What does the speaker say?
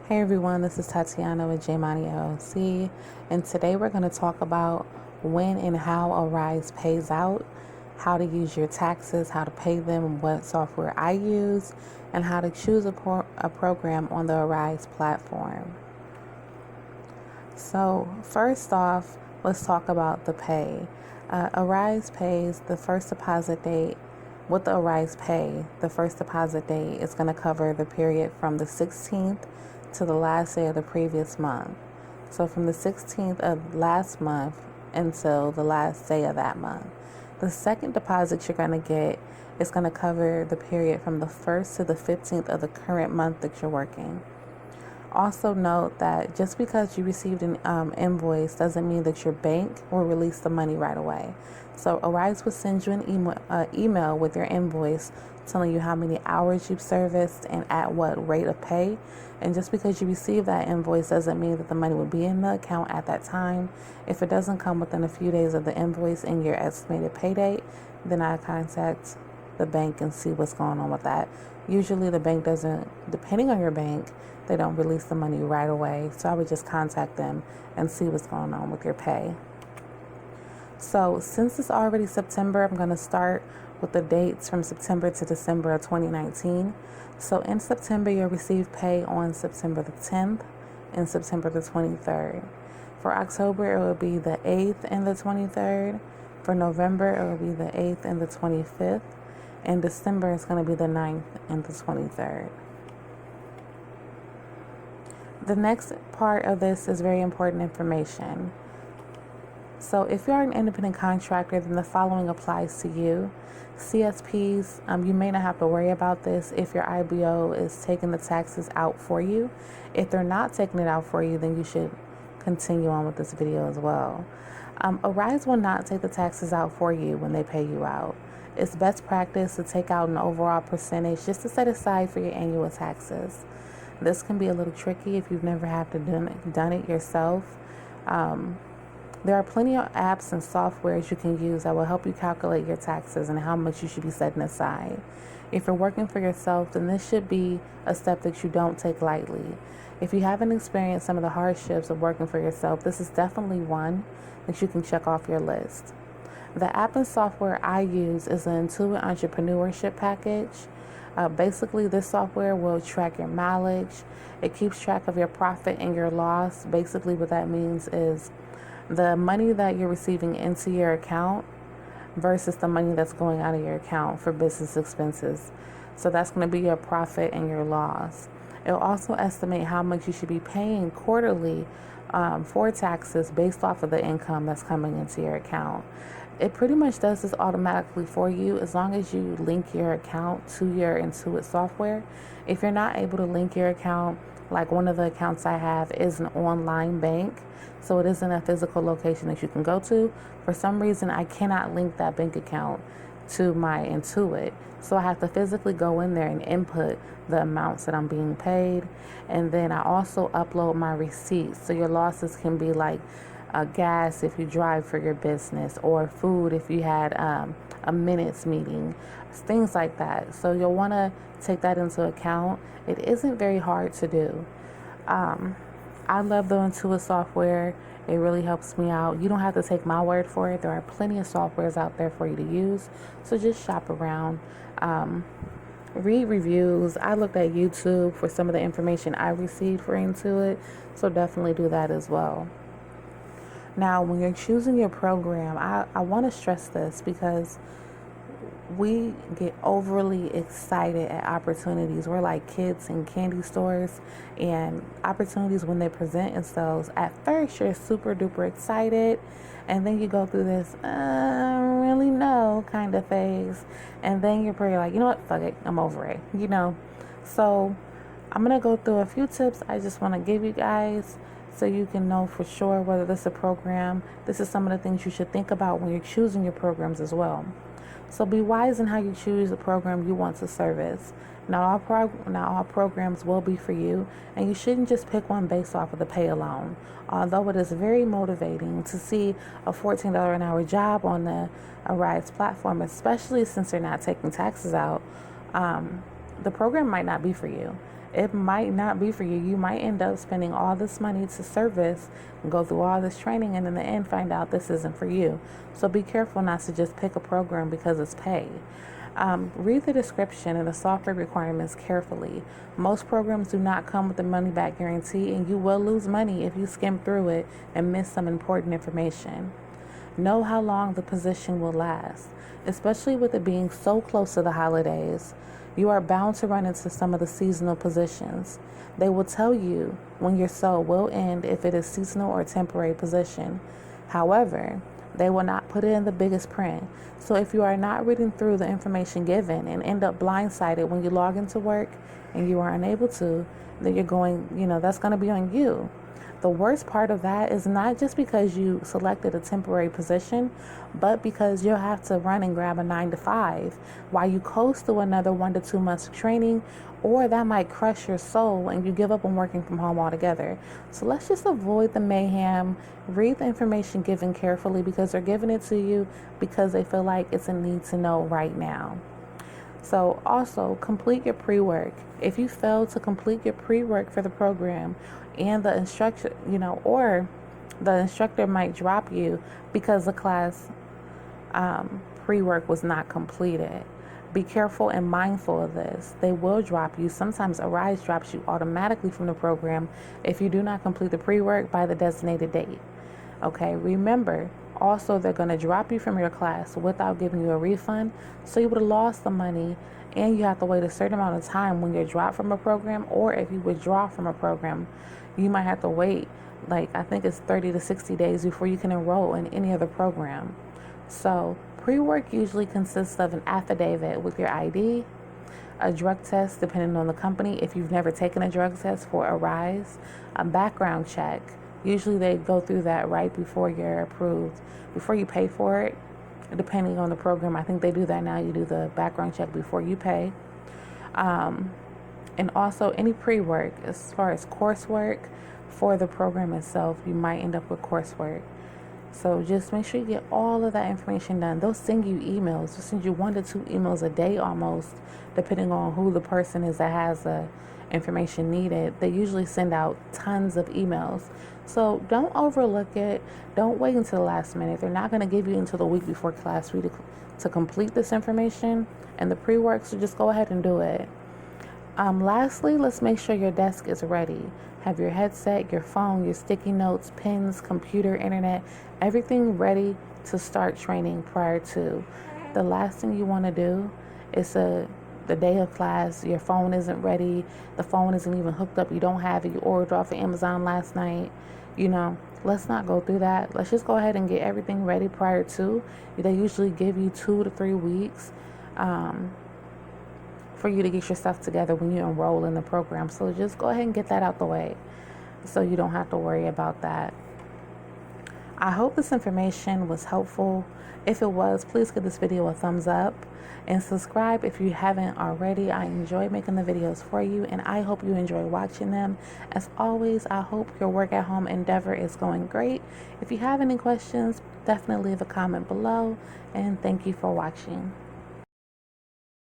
Hey everyone, this is Tatiana with J Money LLC, and today we're going to talk about when and how Arise pays out, how to use your taxes, how to pay them, what software I use, and how to choose a program on the Arise platform. So, first off, let's talk about the pay. Arise pays the first deposit date. With the Arise Pay, the first deposit date is going to cover the period from the 16th to the last day of the previous month. So from the 16th of last month until the last day of that month. The second deposit you're going to get is going to cover the period from the 1st to the 15th of the current month that you're working. Also note that just because you received an invoice doesn't mean that your bank will release the money right away. So Arise will send you an email with your invoice telling you how many hours you've serviced and at what rate of pay. And just because you receive that invoice doesn't mean that the money will be in the account at that time. If it doesn't come within a few days of the invoice and your estimated pay date, then I contact the bank and see what's going on with that. Usually the bank doesn't, depending on your bank, they don't release the money right away. So I would just contact them and see what's going on with your pay. So since it's already September, I'm going to start with the dates from September to December of 2019. So in September, you'll receive pay on September the 10th and September the 23rd. For October, it will be the 8th and the 23rd. For November, it will be the 8th and the 25th. And December is going to be the 9th and the 23rd. The next part of this is very important information. So if you are an independent contractor, then the following applies to you. CSPs, you may not have to worry about this if your IBO is taking the taxes out for you. If they're not taking it out for you, then you should continue on with this video as well. Arise will not take the taxes out for you when they pay you out. It's best practice to take out an overall percentage just to set aside for your annual taxes. This can be a little tricky if you've never have to done it yourself. There are plenty of apps and softwares you can use that will help you calculate your taxes and how much you should be setting aside. If you're working for yourself, then this should be a step that you don't take lightly. If you haven't experienced some of the hardships of working for yourself, this is definitely one that you can check off your list. The app and software I use is the Intuit Entrepreneurship Package. Basically, this software will track your mileage. It keeps track of your profit and your loss. Basically, what that means is the money that you're receiving into your account versus the money that's going out of your account for business expenses. So that's going to be your profit and your loss. It'll also estimate how much you should be paying quarterly for taxes based off of the income that's coming into your account. It pretty much does this automatically for you as long as you link your account to your Intuit software. If you're not able to link your account, like one of the accounts I have is an online bank, so it isn't a physical location that you can go to. For some reason, I cannot link that bank account to my Intuit, so I have to physically go in there and input the amounts that I'm being paid, and then I also upload my receipts. So your losses can be like gas if you drive for your business, or food if you had a minutes meeting, things like that. So you'll want to take that into account. It isn't very hard to do. I love the Intuit software. It really helps me out. You don't have to take my word for it. There are plenty of softwares out there for you to use. So just shop around. Read reviews. I looked at YouTube for some of the information I received for Intuit. So definitely do that as well. Now, when you're choosing your program, I want to stress this because we get overly excited at opportunities. We're like kids in candy stores, and opportunities, when they present themselves, at first you're super duper excited, and then you go through this really no kind of phase, and then you're pretty like, you know what, fuck it, I'm over it, So I'm gonna go through a few tips I just want to give you guys so you can know for sure whether this is a program. This is some of the things you should think about when you're choosing your programs as well. So be wise in how you choose the program you want to service. Not all programs will be for you, and you shouldn't just pick one based off of the pay alone. Although it is very motivating to see a $14 an hour job on the Arise platform, especially since they're not taking taxes out, the program might not be for you. it might not be for you. You might end up spending all this money to service and go through all this training, and in the end find out this isn't for you. So be careful not to just pick a program because it's paid. Read the description and the software requirements carefully. Most programs do not come with a money back guarantee, and you will lose money if you skim through it and miss some important information. Know how long the position will last, especially with it being so close to the holidays. You are bound to run into some of the seasonal positions. They will tell you when your SO will end if it is seasonal or temporary position. However, they will not put it in the biggest print. So if you are not reading through the information given and end up blindsided when you log into work and you are unable to, then you're going, that's going to be on you. The worst part of that is not just because you selected a temporary position, but because you'll have to run and grab a 9 to 5 while you coast through another 1 to 2 months of training, or that might crush your soul and you give up on working from home altogether. So let's just avoid the mayhem. Read the information given carefully, because they're giving it to you because they feel like it's a need to know right now. So also complete your pre-work. If you fail to complete your pre-work for the program, and the instructor, or the instructor might drop you because the class pre-work was not completed. Be careful and mindful of this. They will drop you. Sometimes Arise drops you automatically from the program if you do not complete the pre-work by the designated date. Okay, remember, also they're going to drop you from your class without giving you a refund, so you would have lost the money, and you have to wait a certain amount of time when you're dropped from a program, or if you withdraw from a program, you might have to wait, I think it's 30 to 60 days before you can enroll in any other program. So pre-work usually consists of an affidavit with your ID, a drug test depending on the company if you've never taken a drug test for Arise, a background check. Usually they go through that right before you're approved, before you pay for it, depending on the program. I think they do that now. You do the background check before you pay. And also any pre-work as far as coursework for the program itself, you might end up with coursework. So just make sure you get all of that information done. They'll send you emails. They'll send you 1 to 2 emails a day almost, depending on who the person is that has the information needed. They usually send out tons of emails. So don't overlook it. Don't wait until the last minute. They're not going to give you until the week before class for you to complete this information and the pre-work, so just go ahead and do it. Lastly, let's make sure your desk is ready. Have your headset, your phone, your sticky notes, pens, computer, internet, everything ready to start training prior to. The last thing you want to do is the day of class, your phone isn't ready, the phone isn't even hooked up, you don't have it, you ordered off of Amazon last night. Let's not go through that. Let's just go ahead and get everything ready prior to. They usually give you 2 to 3 weeks for you to get your stuff together when you enroll in the program. So just go ahead and get that out the way so you don't have to worry about that. I hope this information was helpful. If it was, please give this video a thumbs up and subscribe if you haven't already. I enjoy making the videos for you, and I hope you enjoy watching them. As always, I hope your work at home endeavor is going great. If you have any questions, definitely leave a comment below, and thank you for watching.